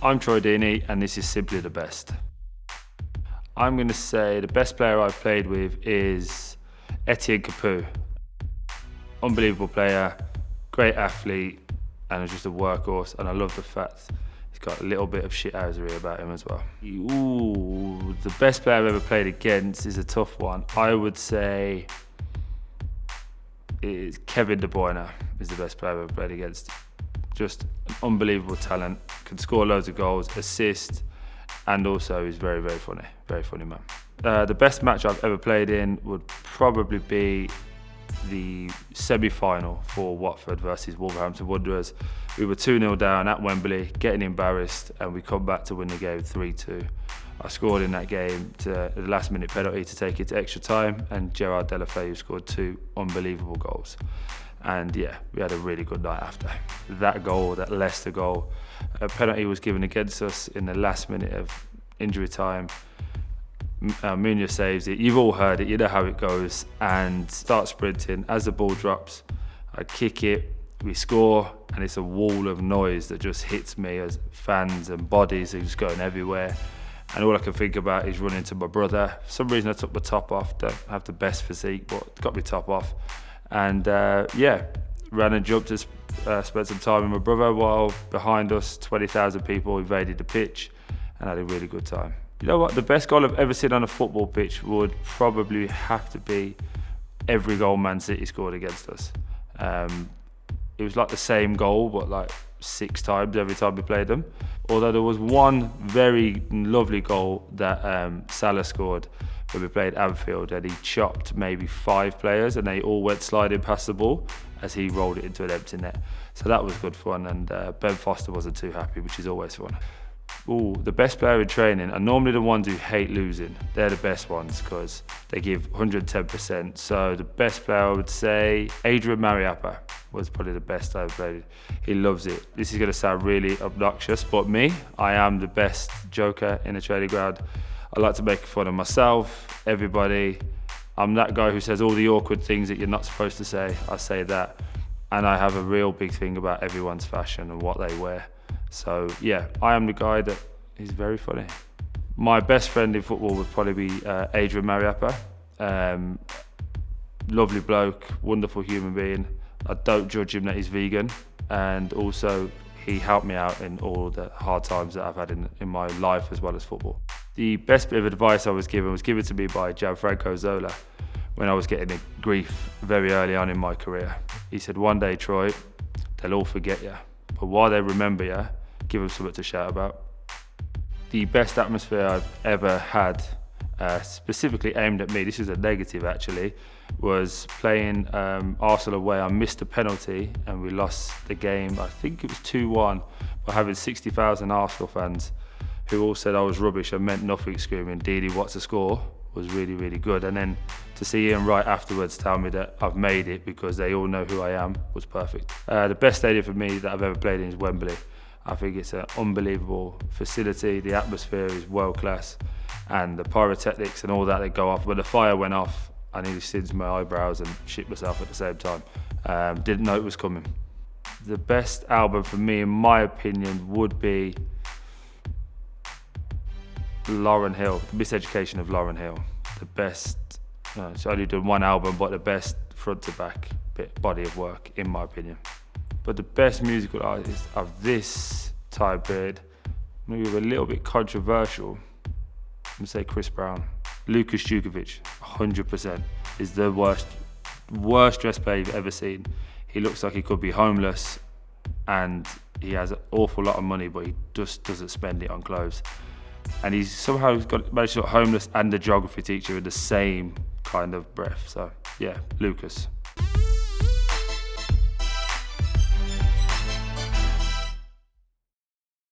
I'm Troy Deeney, and this is Simply the Best. I'm going to say the best player I've played with is Etienne Capoue. Unbelievable player, great athlete, and just a workhorse, and I love the fact he's got a little bit of shithousery about him as well. Ooh, the best player I've ever played against is a tough one. I would say is Kevin De Bruyne is the best player I've ever played against. Just an unbelievable talent, can score loads of goals, assist, and also is very, very funny man. The best match I've ever played in would probably be the semi-final for Watford versus Wolverhampton Wanderers. We were 2-0 down at Wembley, getting embarrassed, and we come back to win the game 3-2. I scored in that game to the last minute penalty to take it to extra time, and Gerard Deulofeu scored 2 unbelievable goals. And yeah, we had a really good night after. That goal, that Leicester goal, a penalty was given against us in the last minute of injury time. Munoz saves it. You've all heard it, you know how it goes. And start sprinting. As the ball drops, I kick it, we score, and it's a wall of noise that just hits me as fans and bodies are just going everywhere. And all I can think about is running to my brother. For some reason I took my top off, don't have the best physique, but got my top off. And ran and jumped and spent some time with my brother while behind us 20,000 people invaded the pitch, and had a really good time. You know what, the best goal I've ever seen on a football pitch would probably have to be every goal Man City scored against us. It was like the same goal, but like 6 times every time we played them. Although there was one very lovely goal that Salah scored when we played Anfield, and he chopped maybe 5 players and they all went sliding past the ball as he rolled it into an empty net. So that was good fun, and Ben Foster wasn't too happy, which is always fun. Ooh, the best player in training are normally the ones who hate losing. They're the best ones because they give 110%. So the best player, I would say, Adrian Mariappa was probably the best I've played. He loves it. This is going to sound really obnoxious, but me, I am the best joker in a training ground. I like to make fun of myself, everybody. I'm that guy who says all the awkward things that you're not supposed to say. I say that. And I have a real big thing about everyone's fashion and what they wear. So yeah, I am the guy that is very funny. My best friend in football would probably be Adrian Mariappa. Lovely bloke, wonderful human being. I don't judge him that he's vegan, and also he helped me out in all the hard times that I've had in my life as well as football. The best bit of advice I was given to me by Gianfranco Zola when I was getting grief very early on in my career. He said, one day, Troy, they'll all forget you, but while they remember you, give them something to shout about. The best atmosphere I've ever had, specifically aimed at me, this is a negative actually, was playing Arsenal away. I missed a penalty and we lost the game, I think it was 2-1, but having 60,000 Arsenal fans who all said I was rubbish and meant nothing, screaming, Deeney, what's the score? Was really, really good. And then to see Ian Wright afterwards tell me that I've made it because they all know who I am was perfect. The best stadium for me that I've ever played in is Wembley. I think it's an unbelievable facility, the atmosphere is world class, and the pyrotechnics and all that go off. When the fire went off, I nearly singed my eyebrows and shit myself at the same time. Didn't know it was coming. The best album for me, in my opinion, would be Lauryn Hill, The Miseducation of Lauryn Hill. The best, it's only done one album, but the best front to back body of work, in my opinion. But the best musical artist of this time period, maybe a little bit controversial, I'm gonna say Chris Brown. Lukas Djukovic, 100%, is the worst dressed player you've ever seen. He looks like he could be homeless, and he has an awful lot of money, but he just doesn't spend it on clothes. And he's somehow managed to get homeless and a geography teacher in the same kind of breath. So yeah, Lucas.